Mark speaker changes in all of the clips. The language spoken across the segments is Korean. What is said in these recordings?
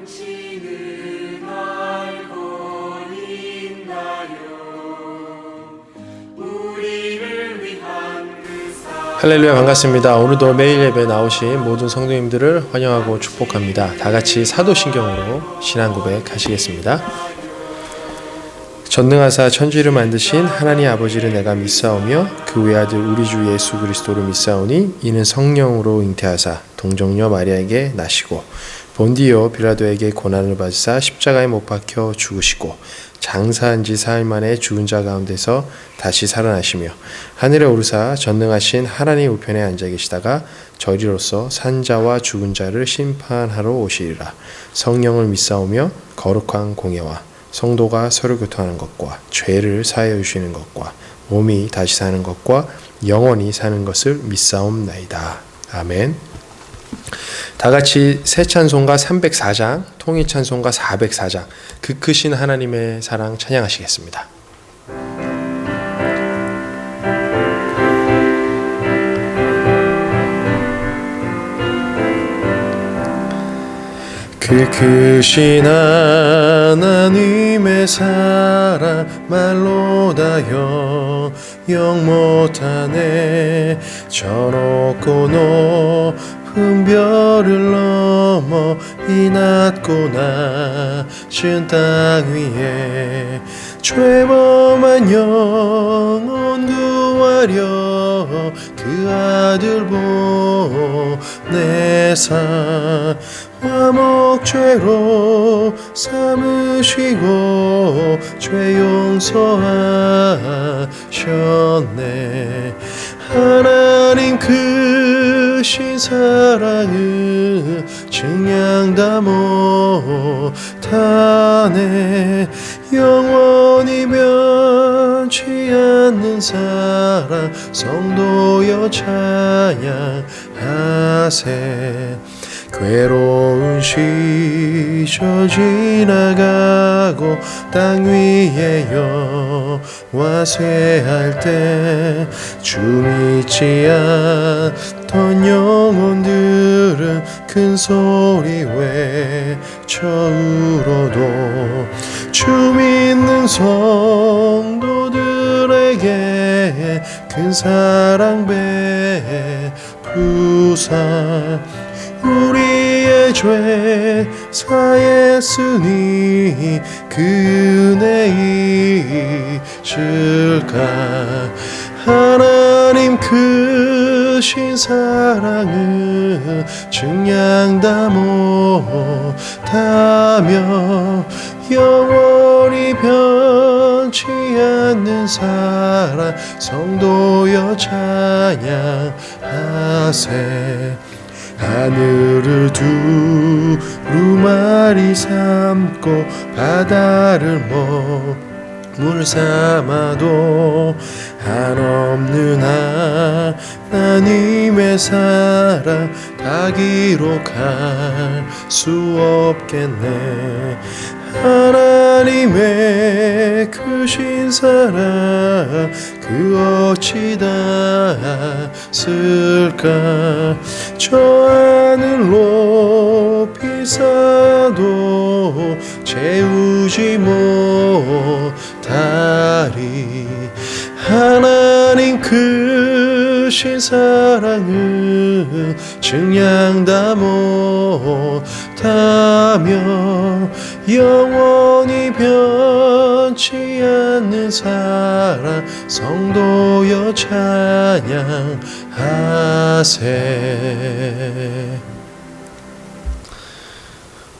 Speaker 1: 당신은 알고 있나요? 우리를 위한 그 사랑.
Speaker 2: 할렐루야, 반갑습니다. 오늘도 매일 예배 나오신 모든 성도님들을 환영하고 축복합니다. 다 같이 사도신경으로 신앙 고백 하시겠습니다. 전능하사 천지를 만드신 하나님 아버지를 내가 믿사오며 그 외아들 우리 주 예수 그리스도를 믿사오니 이는 성령으로 잉태하사 동정녀 마리아에게 나시고 본디오 빌라도에게 고난을 받으사 십자가에 못 박혀 죽으시고 장사한 지 사흘 만에 죽은 자 가운데서 다시 살아나시며 하늘에 오르사 전능하신 하나님 우편에 앉아 계시다가 저리로서 산자와 죽은 자를 심판하러 오시리라. 성령을 믿사오며 거룩한 공예와 성도가 서로 교통하는 것과 죄를 사하여 주시는 것과 몸이 다시 사는 것과 영원히 사는 것을 믿사옵나이다. 아멘. 다 같이 새 찬송가 304장, 통일 찬송가 404장, 그 크신 하나님의 사랑 찬양하시겠습니다. 그 크신 하나님의 사랑 말로 다 영 못하네. 저 높고 높은 별을 넘어 이 낮고 낮은 땅 위에 죄범한 영혼 구하려 그 아들 보내사 화목죄로 삼으시고 죄 용서하셨네. 하나님 크신 사랑을 증량 다 못하네. 영원히 변치 않는 사랑 성도여 찬양하세. 괴로운 시절 지나가고 땅 위에 여호와 쇠할 때 주 믿지 않던 영혼들은 큰 소리 외쳐 울어도 주 믿는 성도들에게 큰 사랑 베푸사 우리의 죄 사했으니 그 은혜 있을까. 하나님 크신 사랑을 증량 다 못하며 영원히 변치 않는 사랑 성도여 찬양하세. 하늘을 두루마리 삼고 바다를 물 삼아도 한없는 하나님의 사랑 다 기록할 수 없겠네. 하나님의 크신 사랑 그 어찌 닿았을까. 저 하늘 높이 쌓아도 채우지 못하리. 하나님 크신 사랑을 증량 다 못하며 영원히 변치 않는 사랑 성도여 찬양하세.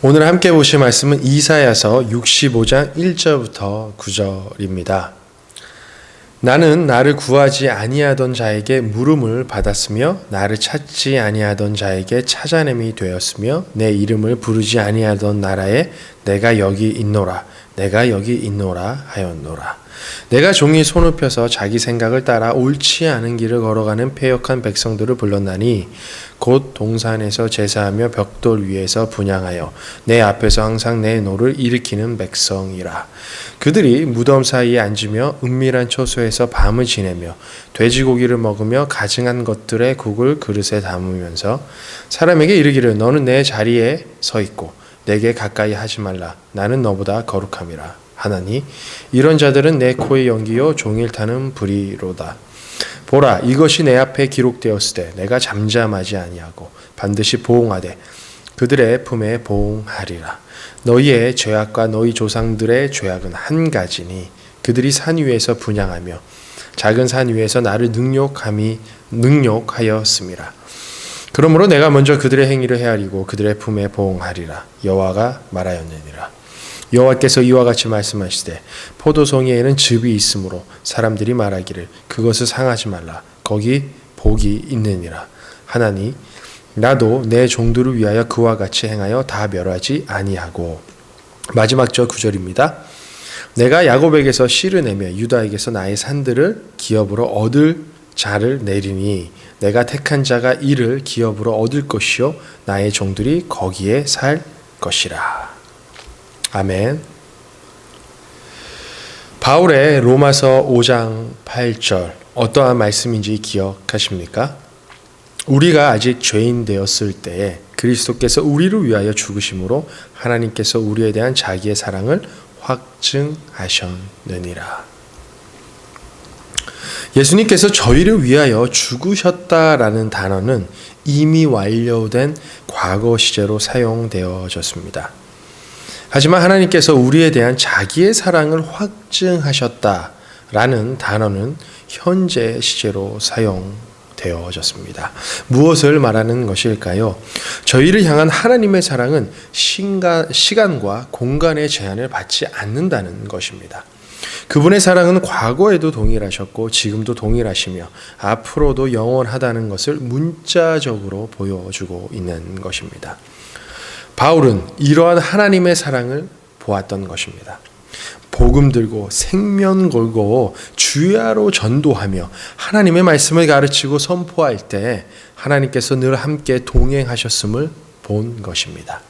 Speaker 2: 오늘 함께 보실 말씀은 이사야서 65장 1절부터 9절입니다. 나는 나를 구하지 아니하던 자에게 물음을 받았으며 나를 찾지 아니하던 자에게 찾아냄이 되었으며 내 이름을 부르지 아니하던 나라에 내가 여기 있노라 하였노라. 내가 종이 손을 펴서 자기 생각을 따라 옳지 않은 길을 걸어가는 패역한 백성들을 불렀나니 곧 동산에서 제사하며 벽돌 위에서 분향하여 내 앞에서 항상 내 노를 일으키는 백성이라. 그들이 무덤 사이에 앉으며 은밀한 처소에서 밤을 지내며 돼지고기를 먹으며 가증한 것들의 국을 그릇에 담으면서 사람에게 이르기를 너는 내 자리에 서 있고 내게 가까이 하지 말라. 나는 너보다 거룩함이라 하나니 이런 자들은 내 코의 연기요 종일 타는 불이로다. 보라, 이것이 내 앞에 기록되었으되 내가 잠잠하지 아니하고 반드시 보응하되 그들의 품에 보응하리라. 너희의 죄악과 너희 조상들의 죄악은 한 가지니 그들이 산 위에서 분향하며 작은 산 위에서 나를 능욕하였음이라. 그러므로 내가 먼저 그들의 행위를 헤아리고 그들의 품에 보응하리라. 여호와가 말하였느니라. 여호와께서 이와 같이 말씀하시되 포도송이에는 즙이 있으므로 사람들이 말하기를 그것을 상하지 말라. 거기 복이 있느니라. 하나니 나도 내 종들을 위하여 그와 같이 행하여 다 멸하지 아니하고. 마지막 절 9절입니다. 내가 야곱에게서 씨를 내며 유다에게서 나의 산들을 기업으로 얻을 자를 내리니 내가 택한 자가 이를 기업으로 얻을 것이요 나의 종들이 거기에 살 것이라. 아멘. 바울의 로마서 5장 8절 어떠한 말씀인지 기억하십니까? 우리가 아직 죄인 되었을 때에 그리스도께서 우리를 위하여 죽으심으로 하나님께서 우리에 대한 자기의 사랑을 확증하셨느니라. 예수님께서 저희를 위하여 죽으셨다라는 단어는 이미 완료된 과거 시제로 사용되어졌습니다. 하지만 하나님께서 우리에 대한 자기의 사랑을 확증하셨다라는 단어는 현재 시제로 사용되어졌습니다. 무엇을 말하는 것일까요? 저희를 향한 하나님의 사랑은 시간과 공간의 제한을 받지 않는다는 것입니다. 그분의 사랑은 과거에도 동일하셨고 지금도 동일하시며 앞으로도 영원하다는 것을 문자적으로 보여주고 있는 것입니다. 바울은 이러한 하나님의 사랑을 보았던 것입니다. 복음 들고 생명 걸고 주야로 전도하며 하나님의 말씀을 가르치고 선포할 때 하나님께서 늘 함께 동행하셨음을 본 것입니다.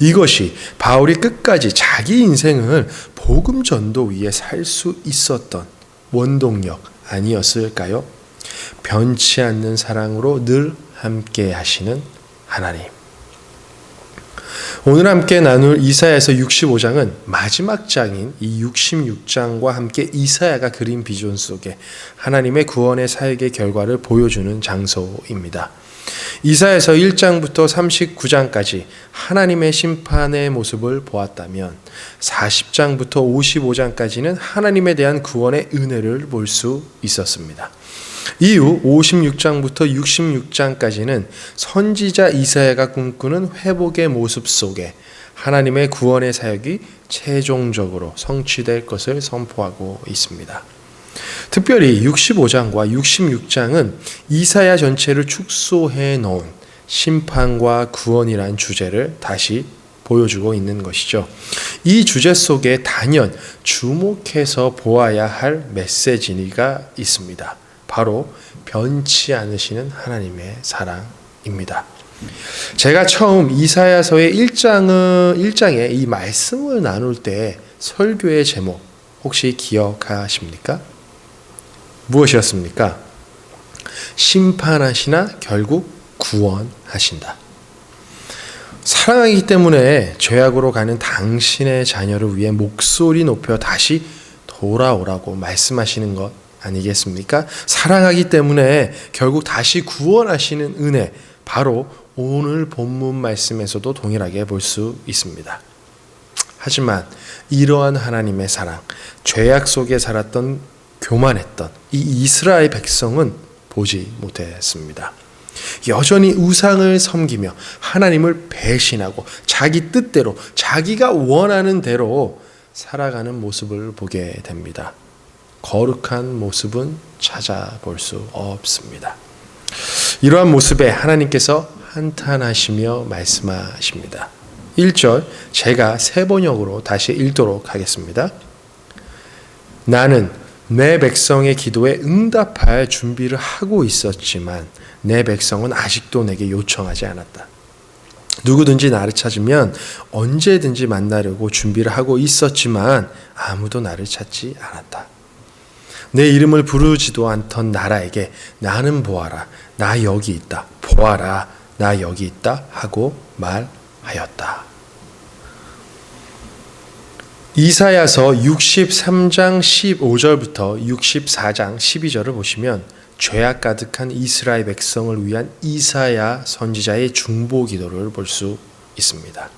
Speaker 2: 이것이 바울이 끝까지 자기 인생을 복음 전도 위에 살 수 있었던 원동력 아니었을까요? 변치 않는 사랑으로 늘 함께 하시는 하나님. 오늘 함께 나눌 이사야서 65장은 마지막 장인 이 66장과 함께 이사야가 그린 비전 속에 하나님의 구원의 사역의 결과를 보여주는 장소입니다. 이사야서 1장부터 39장까지 하나님의 심판의 모습을 보았다면 40장부터 55장까지는 하나님에 대한 구원의 은혜를 볼 수 있었습니다. 이후 56장부터 66장까지는 선지자 이사야가 꿈꾸는 회복의 모습 속에 하나님의 구원의 사역이 최종적으로 성취될 것을 선포하고 있습니다. 특별히 65장과 66장은 이사야 전체를 축소해 놓은 심판과 구원이란 주제를 다시 보여주고 있는 것이죠. 이 주제 속에 단연 주목해서 보아야 할 메시지가 있습니다. 바로 변치 않으시는 하나님의 사랑입니다. 제가 처음 이사야서의 1장에 이 말씀을 나눌 때 설교의 제목 혹시 기억하십니까? 무엇이었습니까? 심판하시나 결국 구원하신다. 사랑하기 때문에 죄악으로 가는 당신의 자녀를 위해 목소리 높여 다시 돌아오라고 말씀하시는 것 아니겠습니까? 사랑하기 때문에 결국 다시 구원하시는 은혜, 바로 오늘 본문 말씀에서도 동일하게 볼 수 있습니다. 하지만 이러한 하나님의 사랑, 죄악 속에 살았던 교만했던 이 이스라엘 백성은 보지 못했습니다. 여전히 우상을 섬기며 하나님을 배신하고 자기 뜻대로 자기가 원하는 대로 살아가는 모습을 보게 됩니다. 거룩한 모습은 찾아볼 수 없습니다. 이러한 모습에 하나님께서 한탄하시며 말씀하십니다. 1절 제가 세번역으로 다시 읽도록 하겠습니다. 나는 내 백성의 기도에 응답할 준비를 하고 있었지만 내 백성은 아직도 내게 요청하지 않았다. 누구든지 나를 찾으면 언제든지 만나려고 준비를 하고 있었지만 아무도 나를 찾지 않았다. 내 이름을 부르지도 않던 나라에게 나는 보아라, 나 여기 있다, 보아라, 나 여기 있다 하고 말하였다. 이사야서 63장 15절부터 64장 12절을 보시면 죄악 가득한 이스라엘 백성을 위한 이사야 선지자의 중보 기도를 볼 수 있습니다.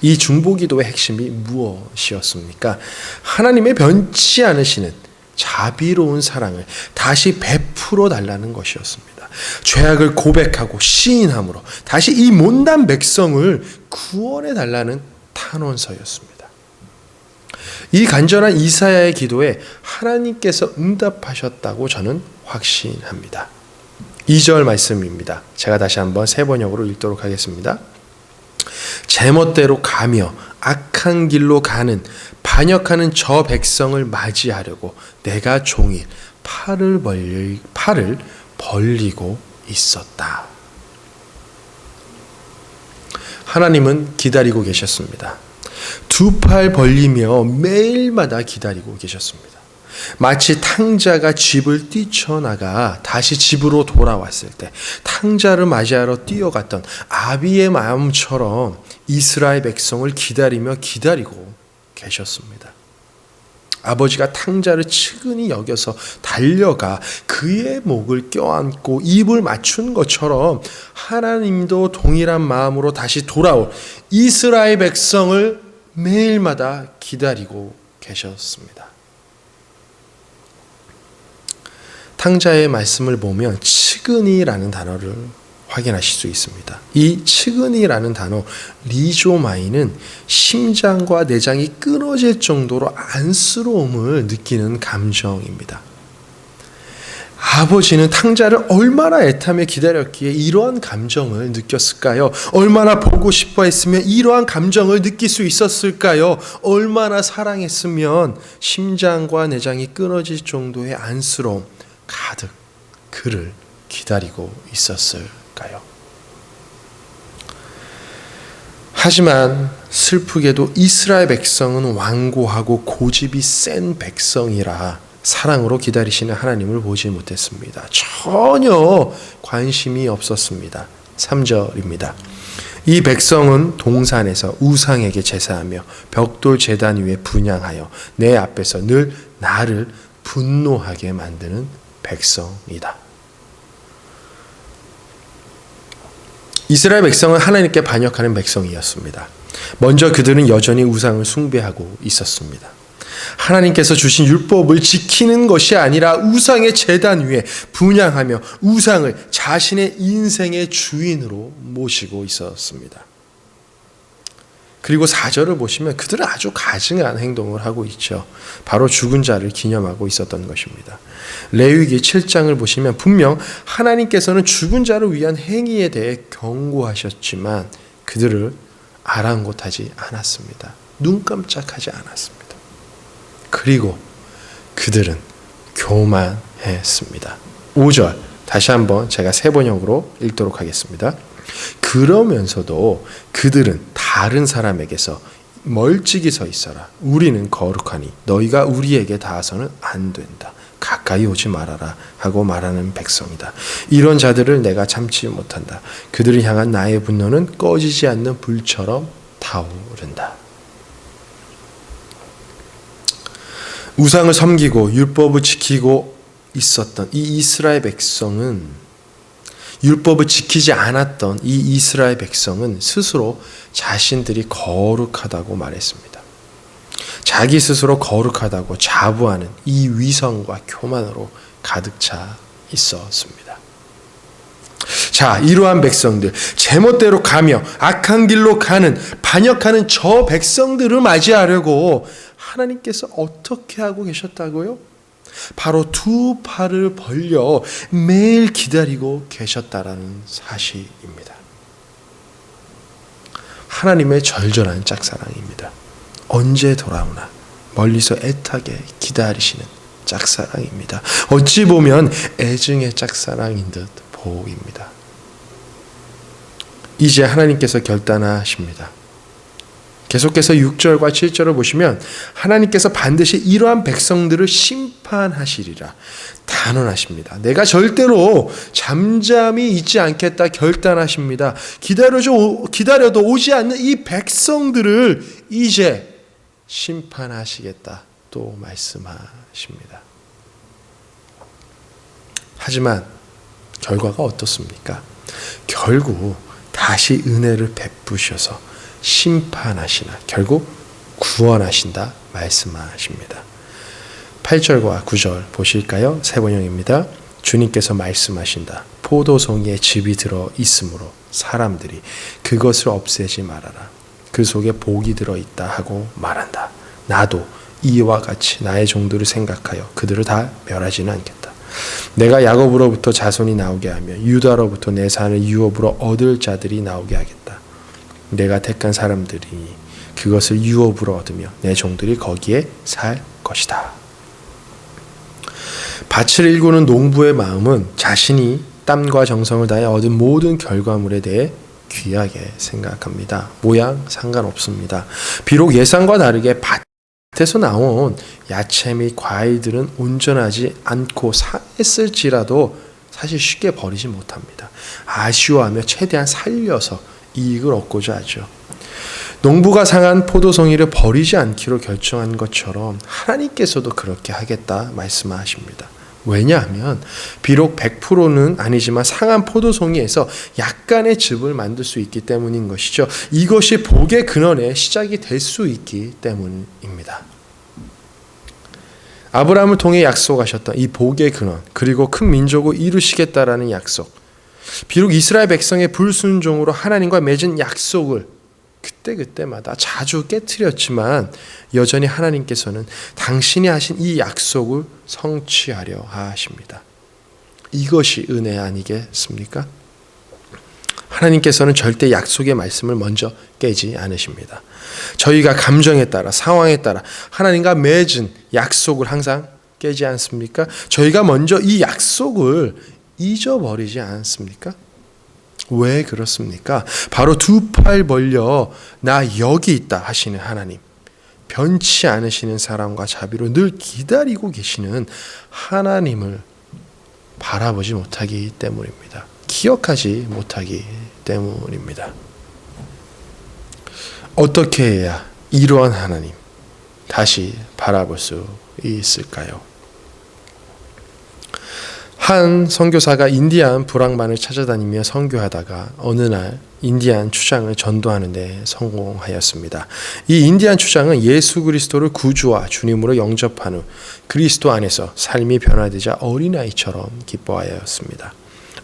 Speaker 2: 이 중보 기도의 핵심이 무엇이었습니까? 하나님의 변치 않으시는 자비로운 사랑을 다시 베풀어 달라는 것이었습니다. 죄악을 고백하고 시인함으로 다시 이 못난 백성을 구원해 달라는 탄원서였습니다. 이 간절한 이사야의 기도에 하나님께서 응답하셨다고 저는 확신합니다. 2절 말씀입니다. 제가 다시 한번 세 번역으로 읽도록 하겠습니다. 제멋대로 가며 악한 길로 가는 반역하는 저 백성을 맞이하려고 내가 종일 팔을 벌리고 있었다. 하나님은 기다리고 계셨습니다. 두 팔 벌리며 매일마다 기다리고 계셨습니다. 마치 탕자가 집을 뛰쳐나가 다시 집으로 돌아왔을 때 탕자를 맞이하러 뛰어갔던 아비의 마음처럼 이스라엘 백성을 기다리고 계셨습니다. 아버지가 탕자를 측은히 여겨서 달려가 그의 목을 껴안고 입을 맞춘 것처럼 하나님도 동일한 마음으로 다시 돌아올 이스라엘 백성을 매일마다 기다리고 계셨습니다. 탕자의 말씀을 보면 측은히라는 단어를 확인하실 수 있습니다. 이 측은히라는 단어 리조마이는 심장과 내장이 끊어질 정도로 안쓰러움을 느끼는 감정입니다. 아버지는 탕자를 얼마나 애타며 기다렸기에 이러한 감정을 느꼈을까요? 얼마나 보고 싶어 했으면 이러한 감정을 느낄 수 있었을까요? 얼마나 사랑했으면 심장과 내장이 끊어질 정도의 안쓰러움 가득 그를 기다리고 있었을까요? 하지만 슬프게도 이스라엘 백성은 완고하고 고집이 센 백성이라 사랑으로 기다리시는 하나님을 보지 못했습니다. 전혀 관심이 없었습니다. 3절입니다. 이 백성은 동산에서 우상에게 제사하며 벽돌 제단 위에 분향하여 내 앞에서 늘 나를 분노하게 만드는 백성이다. 이스라엘 백성은 하나님께 반역하는 백성이었습니다. 먼저 그들은 여전히 우상을 숭배하고 있었습니다. 하나님께서 주신 율법을 지키는 것이 아니라 우상의 제단 위에 분향하며 우상을 자신의 인생의 주인으로 모시고 있었습니다. 그리고 4절을 보시면 그들은 아주 가증한 행동을 하고 있죠. 바로 죽은 자를 기념하고 있었던 것입니다. 레위기 7장을 보시면 분명 하나님께서는 죽은 자를 위한 행위에 대해 경고하셨지만 그들을 아랑곳하지 않았습니다. 눈 깜짝하지 않았습니다. 그리고 그들은 교만했습니다. 5절 다시 한번 제가 세 번역으로 읽도록 하겠습니다. 그러면서도 그들은 다른 사람에게서 멀찍이 서 있어라. 우리는 거룩하니 너희가 우리에게 닿아서는 안 된다. 가까이 오지 말아라 하고 말하는 백성이다. 이런 자들을 내가 참지 못한다. 그들을 향한 나의 분노는 꺼지지 않는 불처럼 타오른다. 우상을 섬기고 율법을 지키고 있었던 이 이스라엘 백성은 율법을 지키지 않았던 이 이스라엘 백성은 스스로 자신들이 거룩하다고 말했습니다. 자기 스스로 거룩하다고 자부하는 이 위선과 교만으로 가득 차 있었습니다. 자, 이러한 백성들, 제멋대로 가며 악한 길로 가는 반역하는 저 백성들을 맞이하려고 하나님께서 어떻게 하고 계셨다고요? 바로 두 팔을 벌려 매일 기다리고 계셨다라는 사실입니다. 하나님의 절절한 짝사랑입니다. 언제 돌아오나 멀리서 애타게 기다리시는 짝사랑입니다. 어찌 보면 애증의 짝사랑인 듯 보입니다. 이제 하나님께서 결단하십니다. 계속해서 6절과 7절을 보시면 하나님께서 반드시 이러한 백성들을 심판하시리라 단언하십니다. 내가 절대로 잠잠히 있지 않겠다 결단하십니다. 기다려도 오지 않는 이 백성들을 이제 심판하시겠다 또 말씀하십니다. 하지만 결과가 어떻습니까? 결국 다시 은혜를 베푸셔서 심판하시나 결국 구원하신다 말씀하십니다. 8절과 9절 보실까요? 세 번역입니다. 주님께서 말씀하신다. 포도송이에 즙이 들어 있으므로 사람들이 그것을 없애지 말아라. 그 속에 복이 들어 있다 하고 말한다. 나도 이와 같이 나의 종들을 생각하여 그들을 다 멸하지는 않겠다. 내가 야곱으로부터 자손이 나오게 하며 유다로부터 내 산을 유업으로 얻을 자들이 나오게 하겠다. 내가 택한 사람들이 그것을 유업으로 얻으며 내 종들이 거기에 살 것이다. 밭을 일구는 농부의 마음은 자신이 땀과 정성을 다해 얻은 모든 결과물에 대해 귀하게 생각합니다. 모양 상관없습니다. 비록 예상과 다르게 밭에서 나온 야채 및 과일들은 온전하지 않고 상했을지라도 사실 쉽게 버리지 못합니다. 아쉬워하며 최대한 살려서 이익을 얻고자 하죠. 농부가 상한 포도송이를 버리지 않기로 결정한 것처럼 하나님께서도 그렇게 하겠다 말씀하십니다. 왜냐하면 비록 100%는 아니지만 상한 포도송이에서 약간의 즙을 만들 수 있기 때문인 것이죠. 이것이 복의 근원의 시작이 될 수 있기 때문입니다. 아브라함을 통해 약속하셨던 이 복의 근원, 그리고 큰 민족을 이루시겠다라는 약속, 비록 이스라엘 백성의 불순종으로 하나님과 맺은 약속을 그때마다 자주 깨트렸지만 여전히 하나님께서는 당신이 하신 이 약속을 성취하려 하십니다. 이것이 은혜 아니겠습니까? 하나님께서는 절대 약속의 말씀을 먼저 깨지 않으십니다. 저희가 감정에 따라 상황에 따라 하나님과 맺은 약속을 항상 깨지 않습니까? 저희가 먼저 이 약속을 잊어버리지 않습니까? 왜 그렇습니까? 바로 두 팔 벌려 나 여기 있다 하시는 하나님, 변치 않으시는 사랑과 자비로 늘 기다리고 계시는 하나님을 바라보지 못하기 때문입니다. 기억하지 못하기 때문입니다. 어떻게 해야 이러한 하나님 다시 바라볼 수 있을까요? 한 선교사가 인디안 부락만을 찾아다니며 선교하다가 어느 날 인디안 추장을 전도하는 데 성공하였습니다. 이 인디안 추장은 예수 그리스도를 구주와 주님으로 영접한 후 그리스도 안에서 삶이 변화되자 어린아이처럼 기뻐하였습니다.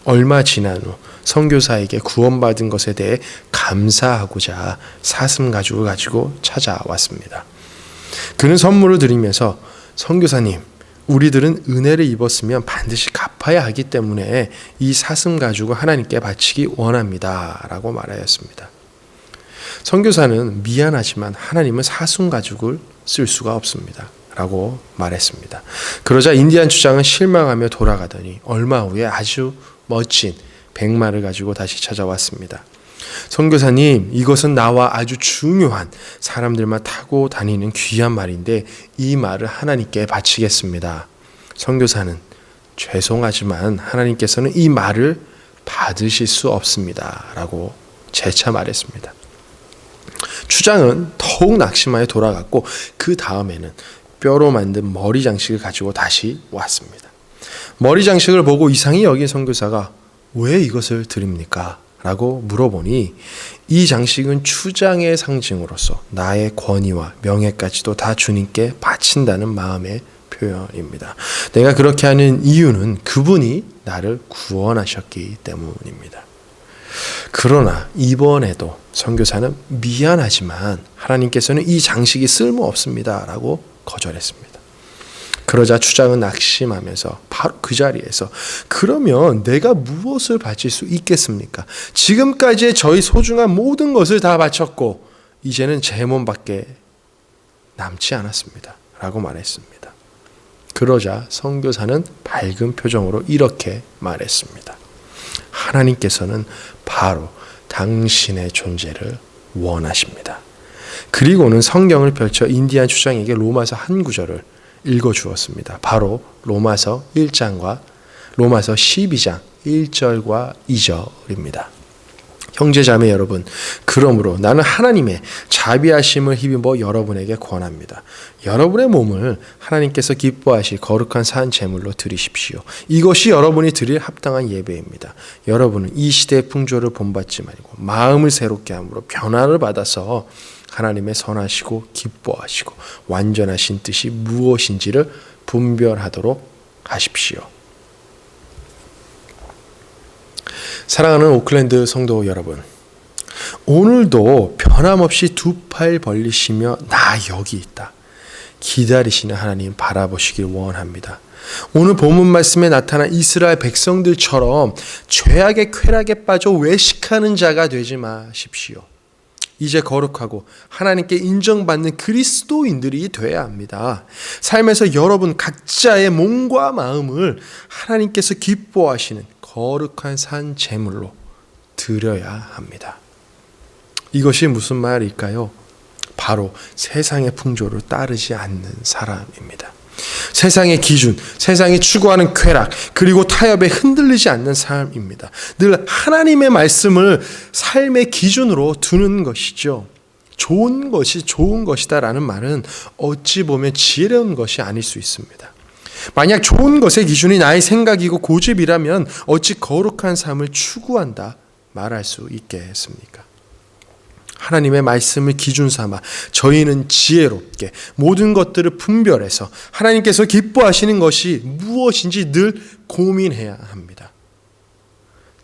Speaker 2: 얼마 지난 후 선교사에게 구원받은 것에 대해 감사하고자 사슴 가죽을 가지고 찾아왔습니다. 그는 선물을 드리면서 선교사님, 우리들은 은혜를 입었으면 반드시 갚아야 하기 때문에 이 사슴 가죽을 하나님께 바치기 원합니다 라고 말하였습니다. 선교사는 미안하지만 하나님은 사슴 가죽을 쓸 수가 없습니다 라고 말했습니다. 그러자 인디안 추장은 실망하며 돌아가더니 얼마 후에 아주 멋진 백마를 가지고 다시 찾아왔습니다. 선교사님, 이것은 나와 아주 중요한 사람들만 타고 다니는 귀한 말인데 이 말을 하나님께 바치겠습니다. 선교사는 죄송하지만 하나님께서는 이 말을 받으실 수 없습니다 라고 재차 말했습니다. 추장은 더욱 낙심하여 돌아갔고 그 다음에는 뼈로 만든 머리 장식을 가지고 다시 왔습니다. 머리 장식을 보고 이상히 여긴 선교사가 왜 이것을 드립니까? 라고 물어보니 이 장식은 추장의 상징으로서 나의 권위와 명예까지도 다 주님께 바친다는 마음의 표현입니다. 내가 그렇게 하는 이유는 그분이 나를 구원하셨기 때문입니다. 그러나 이번에도 선교사는 미안하지만 하나님께서는 이 장식이 쓸모없습니다 라고 거절했습니다. 그러자 추장은 낙심하면서 바로 그 자리에서 그러면 내가 무엇을 바칠 수 있겠습니까? 지금까지의 저희 소중한 모든 것을 다 바쳤고 이제는 제 몸밖에 남지 않았습니다 라고 말했습니다. 그러자 선교사는 밝은 표정으로 이렇게 말했습니다. 하나님께서는 바로 당신의 존재를 원하십니다. 그리고는 성경을 펼쳐 인디안 추장에게 로마서 한 구절을 읽어주었습니다. 바로 로마서 1장과 로마서 12장 1절과 2절입니다. 형제자매 여러분, 그러므로 나는 하나님의 자비하심을 힘입어 여러분에게 권합니다. 여러분의 몸을 하나님께서 기뻐하실 거룩한 산 제물로 드리십시오. 이것이 여러분이 드릴 합당한 예배입니다. 여러분은 이 시대의 풍조를 본받지 말고 마음을 새롭게 함으로 변화를 받아서 하나님의 선하시고 기뻐하시고 완전하신 뜻이 무엇인지를 분별하도록 하십시오. 사랑하는 오클랜드 성도 여러분, 오늘도 변함없이 두 팔 벌리시며 나 여기 있다 기다리시는 하나님 바라보시길 원합니다. 오늘 본문 말씀에 나타난 이스라엘 백성들처럼 죄악의 쾌락에 빠져 외식하는 자가 되지 마십시오. 이제 거룩하고 하나님께 인정받는 그리스도인들이 돼야 합니다. 삶에서 여러분 각자의 몸과 마음을 하나님께서 기뻐하시는 거룩한 산 제물로 드려야 합니다. 이것이 무슨 말일까요? 바로 세상의 풍조를 따르지 않는 사람입니다. 세상의 기준, 세상이 추구하는 쾌락, 그리고 타협에 흔들리지 않는 사람입니다. 늘 하나님의 말씀을 삶의 기준으로 두는 것이죠. 좋은 것이 좋은 것이다라는 말은 어찌 보면 지혜로운 것이 아닐 수 있습니다. 만약 좋은 것의 기준이 나의 생각이고 고집이라면 어찌 거룩한 삶을 추구한다 말할 수 있겠습니까? 하나님의 말씀을 기준 삼아 저희는 지혜롭게 모든 것들을 분별해서 하나님께서 기뻐하시는 것이 무엇인지 늘 고민해야 합니다.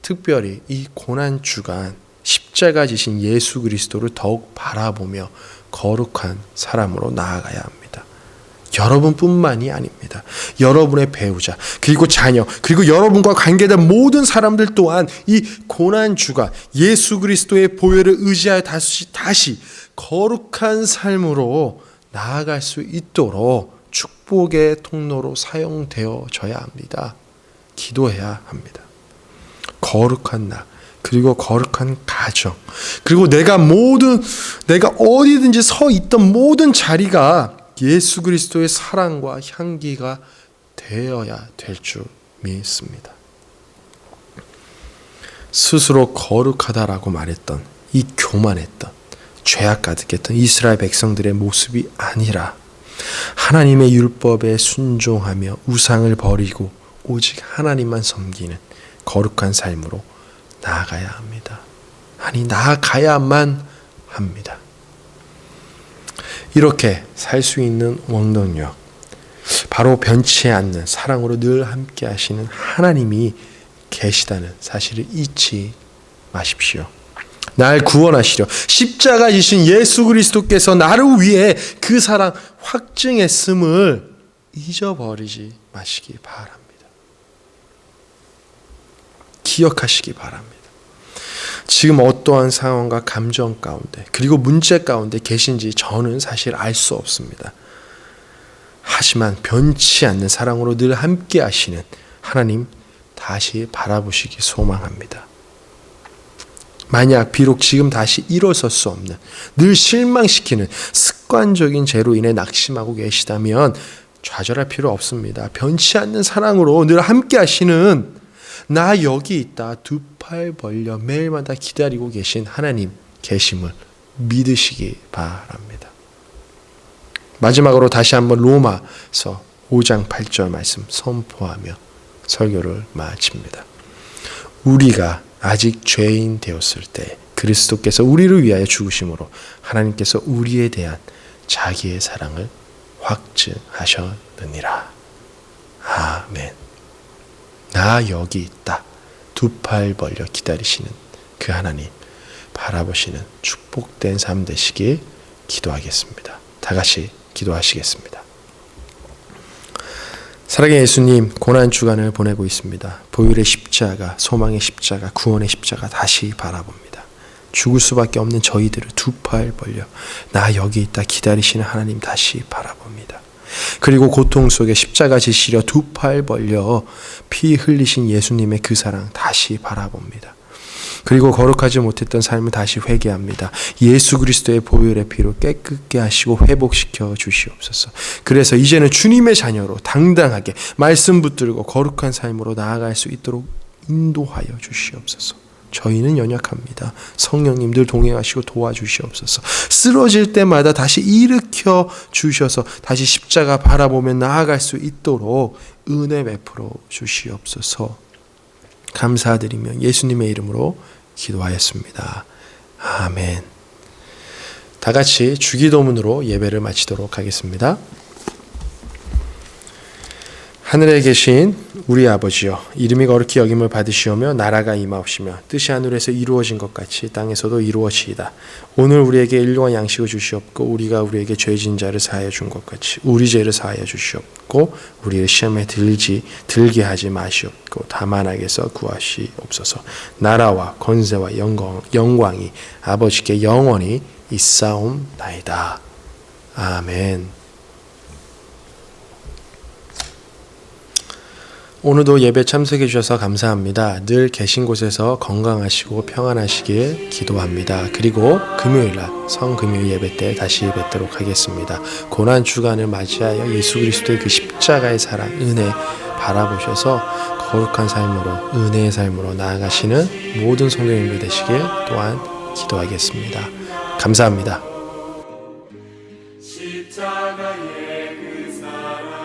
Speaker 2: 특별히 이 고난주간 십자가 지신 예수 그리스도를 더욱 바라보며 거룩한 사람으로 나아가야 합니다. 여러분뿐만이 아닙니다. 여러분의 배우자, 그리고 자녀, 그리고 여러분과 관계된 모든 사람들 또한 이 고난주간 예수 그리스도의 보혈을 의지하여 다시 거룩한 삶으로 나아갈 수 있도록 축복의 통로로 사용되어져야 합니다. 기도해야 합니다. 거룩한 나, 그리고 거룩한 가정, 그리고 내가 어디든지 서 있던 모든 자리가 예수 그리스도의 사랑과 향기가 되어야 될 줄 믿습니다. 스스로 거룩하다라고 말했던 이 교만했던 죄악 가득했던 이스라엘 백성들의 모습이 아니라 하나님의 율법에 순종하며 우상을 버리고 오직 하나님만 섬기는 거룩한 삶으로 나아가야 합니다. 아니, 나아가야만 합니다. 이렇게 살 수 있는 원동력, 바로 변치 않는 사랑으로 늘 함께 하시는 하나님이 계시다는 사실을 잊지 마십시오. 날 구원하시려 십자가 지신 예수 그리스도께서 나를 위해 그 사랑 확증했음을 잊어버리지 마시기 바랍니다. 기억하시기 바랍니다. 지금 어떠한 상황과 감정 가운데 그리고 문제 가운데 계신지 저는 사실 알 수 없습니다. 하지만 변치 않는 사랑으로 늘 함께 하시는 하나님 다시 바라보시기 소망합니다. 만약 비록 지금 다시 일어설 수 없는, 늘 실망시키는 습관적인 죄로 인해 낙심하고 계시다면 좌절할 필요 없습니다. 변치 않는 사랑으로 늘 함께 하시는 나 여기 있다 두 팔 벌려 매일마다 기다리고 계신 하나님 계심을 믿으시기 바랍니다. 마지막으로 다시 한번 로마서 5장 8절 말씀 선포하며 설교를 마칩니다. 우리가 아직 죄인 되었을 때 그리스도께서 우리를 위하여 죽으심으로 하나님께서 우리에 대한 자기의 사랑을 확증하셨느니라. 아멘. 나 여기 있다. 두 팔 벌려 기다리시는 그 하나님 바라보시는 축복된 삶 되시길 기도하겠습니다. 다 같이 기도하시겠습니다. 사랑의 예수님, 고난 주간을 보내고 있습니다. 보혈의 십자가, 소망의 십자가, 구원의 십자가 다시 바라봅니다. 죽을 수밖에 없는 저희들을 두 팔 벌려 나 여기 있다 기다리시는 하나님 다시 바라봅니다. 그리고 고통 속에 십자가 지시려 두 팔 벌려 피 흘리신 예수님의 그 사랑 다시 바라봅니다. 그리고 거룩하지 못했던 삶을 다시 회개합니다. 예수 그리스도의 보혈의 피로 깨끗게 하시고 회복시켜 주시옵소서. 그래서 이제는 주님의 자녀로 당당하게 말씀 붙들고 거룩한 삶으로 나아갈 수 있도록 인도하여 주시옵소서. 저희는 연약합니다. 성령님들 동행하시고 도와주시옵소서. 쓰러질 때마다 다시 일으켜 주셔서 다시 십자가 바라보며 나아갈 수 있도록 은혜 베풀어 주시옵소서. 감사드리며 예수님의 이름으로 기도하였습니다. 아멘. 다 같이 주기도문으로 예배를 마치도록 하겠습니다. 하늘에 계신 우리 아버지여, 이름이 거룩히 여김을 받으시오며 나라가 임하옵시며 뜻이 하늘에서 이루어진 것 같이 땅에서도 이루어지이다. 오늘 우리에게 일용할 양식을 주시옵고 우리가 우리에게 죄진 자를 사하여 준 것 같이 우리 죄를 사하여 주시옵고 우리를 시험에 들게 하지 마시옵고 다만 악에서 구하시옵소서. 나라와 권세와 영광이 아버지께 영원히 있사옵나이다. 아멘. 오늘도 예배 참석해 주셔서 감사합니다. 늘 계신 곳에서 건강하시고 평안하시길 기도합니다. 그리고 금요일날 성금요 예배 때 다시 뵙도록 하겠습니다. 고난 주간을 맞이하여 예수 그리스도의 그 십자가의 사랑, 은혜 바라보셔서 거룩한 삶으로, 은혜의 삶으로 나아가시는 모든 성도님들 되시길 또한 기도하겠습니다. 감사합니다.
Speaker 1: 십자가의 그 사랑